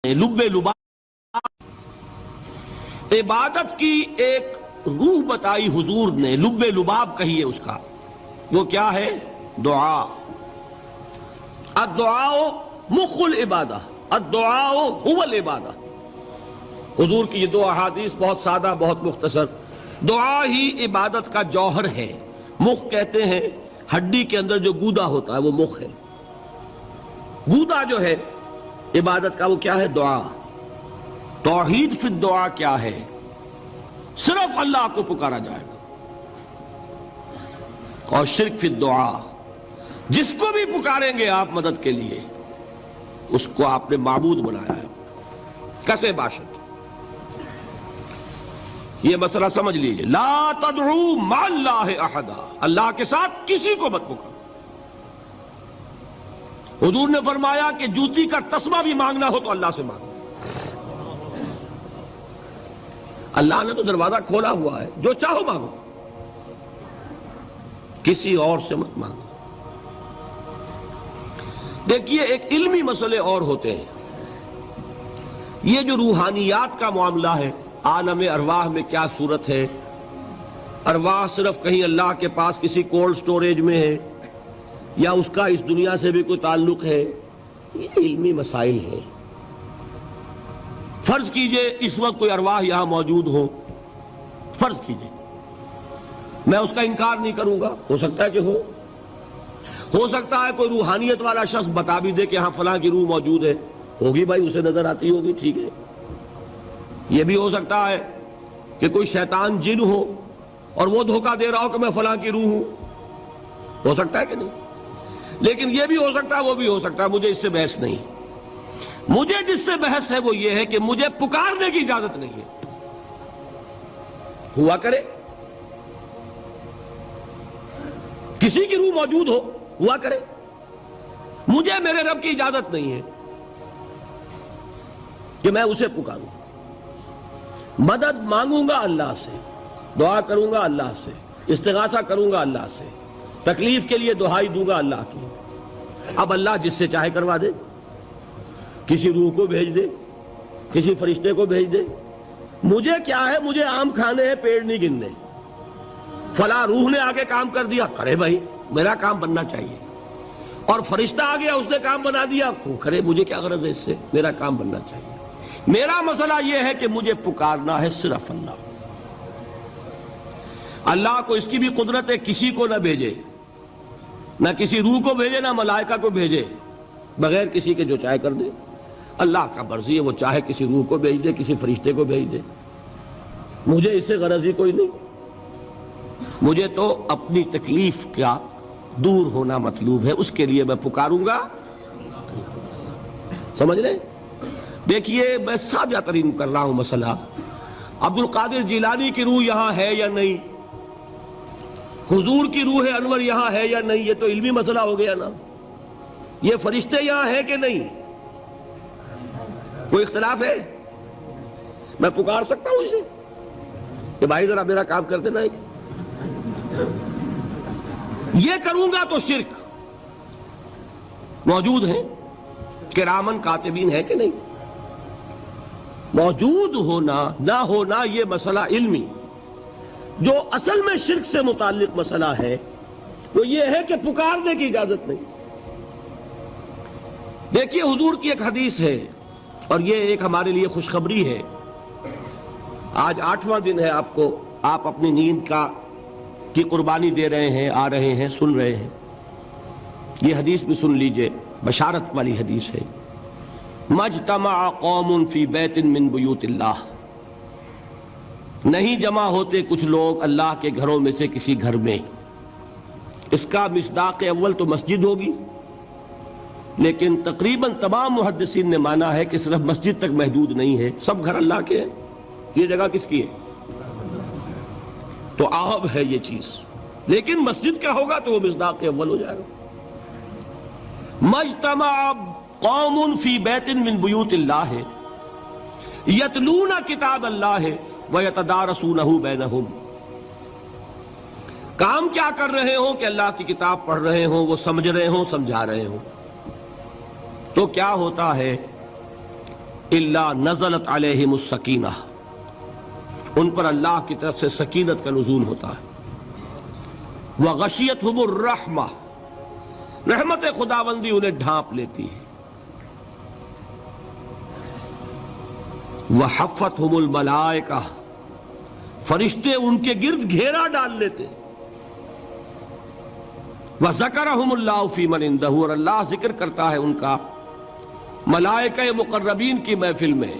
لب لباب عبادت کی ایک روح بتائی حضور نے، لب لباب کہیے اس کا، وہ کیا ہے؟ دعا۔ الدعاء مخ العبادہ، الدعاء هو العبادہ۔ حضور کی یہ دو احادیث بہت سادہ، بہت مختصر۔ دعا ہی عبادت کا جوہر ہے۔ مخ کہتے ہیں ہڈی کے اندر جو گودا ہوتا ہے وہ مخ ہے۔ گودا جو ہے عبادت کا وہ کیا ہے؟ دعا۔ توحید فی الدعا کیا ہے؟ صرف اللہ کو پکارا جائے گا۔ اور شرک فی الدعا، جس کو بھی پکاریں گے آپ مدد کے لیے اس کو آپ نے معبود بنایا ہے، کسے باشد۔ یہ مسئلہ سمجھ لیجئے، لا تدعو مع اللہ احدا، اللہ کے ساتھ کسی کو مت پکارو۔ حضور نے فرمایا کہ جوتی کا تسمہ بھی مانگنا ہو تو اللہ سے مانگو۔ اللہ نے تو دروازہ کھولا ہوا ہے، جو چاہو مانگو، کسی اور سے مت مانگو۔ دیکھیے ایک علمی مسئلے اور ہوتے ہیں، یہ جو روحانیات کا معاملہ ہے، عالم ارواح میں کیا صورت ہے، ارواح صرف کہیں اللہ کے پاس کسی کولڈ سٹوریج میں ہے یا اس کا اس دنیا سے بھی کوئی تعلق ہے، یہ علمی مسائل ہیں۔ فرض کیجئے اس وقت کوئی ارواح یہاں موجود ہو، فرض کیجئے، میں اس کا انکار نہیں کروں گا، ہو سکتا ہے کہ ہو سکتا ہے کوئی روحانیت والا شخص بتا بھی دے کہ ہاں فلاں کی روح موجود ہے، ہوگی بھائی، اسے نظر آتی ہوگی، ٹھیک ہے۔ یہ بھی ہو سکتا ہے کہ کوئی شیطان جن ہو اور وہ دھوکہ دے رہا ہو کہ میں فلاں کی روح ہوں، ہو سکتا ہے کہ نہیں؟ لیکن یہ بھی ہو سکتا ہے، وہ بھی ہو سکتا ہے، مجھے اس سے بحث نہیں۔ مجھے جس سے بحث ہے وہ یہ ہے کہ مجھے پکارنے کی اجازت نہیں ہے۔ ہوا کرے کسی کی روح موجود ہوا کرے، مجھے میرے رب کی اجازت نہیں ہے کہ میں اسے پکاروں۔ مدد مانگوں گا اللہ سے، دعا کروں گا اللہ سے، استغاثہ کروں گا اللہ سے، تکلیف کے لیے دہائی دوں گا اللہ کی۔ اب اللہ جس سے چاہے کروا دے، کسی روح کو بھیج دے، کسی فرشتے کو بھیج دے، مجھے کیا ہے؟ مجھے آم کھانے ہیں، پیڑ نہیں گننے۔ فلاں روح نے آگے کام کر دیا، کرے بھائی، میرا کام بننا چاہیے۔ اور فرشتہ آ گیا، اس نے کام بنا دیا، کرے، مجھے کیا غرض ہے اس سے، میرا کام بننا چاہیے۔ میرا مسئلہ یہ ہے کہ مجھے پکارنا ہے صرف اللہ۔ اللہ کو اس کی بھی قدرت ہے کسی کو نہ بھیجے، نہ کسی روح کو بھیجے، نہ ملائکہ کو بھیجے، بغیر کسی کے جو چاہے کر دے۔ اللہ کا مرضی ہے، وہ چاہے کسی روح کو بھیج دے، کسی فرشتے کو بھیج دے، مجھے اس سے غرض ہی کوئی نہیں۔ مجھے تو اپنی تکلیف کا دور ہونا مطلوب ہے، اس کے لیے میں پکاروں گا۔ سمجھ رہے؟ دیکھیے میں سادہ ترین کر رہا ہوں مسئلہ، عبد القادر جیلانی کی روح یہاں ہے یا نہیں، حضور کی روح انور یہاں ہے یا نہیں، یہ تو علمی مسئلہ ہو گیا نا۔ یہ فرشتے یہاں ہیں کہ نہیں، کوئی اختلاف ہے؟ میں پکار سکتا ہوں اسے کہ بھائی ذرا میرا کام کر دینا ہے؟ یہ کروں گا تو شرک۔ موجود ہیں کرامن کاتبین ہے کہ نہیں؟ موجود ہونا نہ ہونا یہ مسئلہ علمی۔ جو اصل میں شرک سے متعلق مسئلہ ہے وہ یہ ہے کہ پکارنے کی اجازت نہیں۔ دیکھیے حضور کی ایک حدیث ہے، اور یہ ایک ہمارے لیے خوشخبری ہے۔ آج 8واں دن ہے، آپ اپنی نیند کی قربانی دے رہے ہیں، آ رہے ہیں، سن رہے ہیں۔ یہ حدیث بھی سن لیجئے، بشارت والی حدیث ہے۔ مجتمع قوم فی بیت من بیوت اللہ، نہیں جمع ہوتے کچھ لوگ اللہ کے گھروں میں سے کسی گھر میں۔ اس کا مصداق اول تو مسجد ہوگی، لیکن تقریباً تمام محدثین نے مانا ہے کہ صرف مسجد تک محدود نہیں ہے، سب گھر اللہ کے ہیں۔ یہ جگہ کس کی ہے؟ تو عام ہے یہ چیز، لیکن مسجد کا ہوگا تو وہ مصداق اول ہو جائے گا۔ مجتمع قوم فی بیت من بیوت اللہ یتلون کتاب اللہ ویتدارسونہ بینہم، کام کیا کر رہے ہوں کہ اللہ کی کتاب پڑھ رہے ہوں، وہ سمجھ رہے ہوں، سمجھا رہے ہوں۔ تو کیا ہوتا ہے؟ الا نزلت علیہم السکینہ، ان پر اللہ کی طرف سے سکینت کا نزول ہوتا ہے۔ وغشیتہم الرحمہ، رحمت خداوندی انہیں ڈھانپ لیتی ہے۔ وحفتہم الملائکہ، فرشتے ان کے گرد گھیرا ڈال لیتے۔ وذکرہم اللہ فی من عندہ، اور اللہ ذکر کرتا ہے ان کا ملائکہ مقربین کی محفل میں۔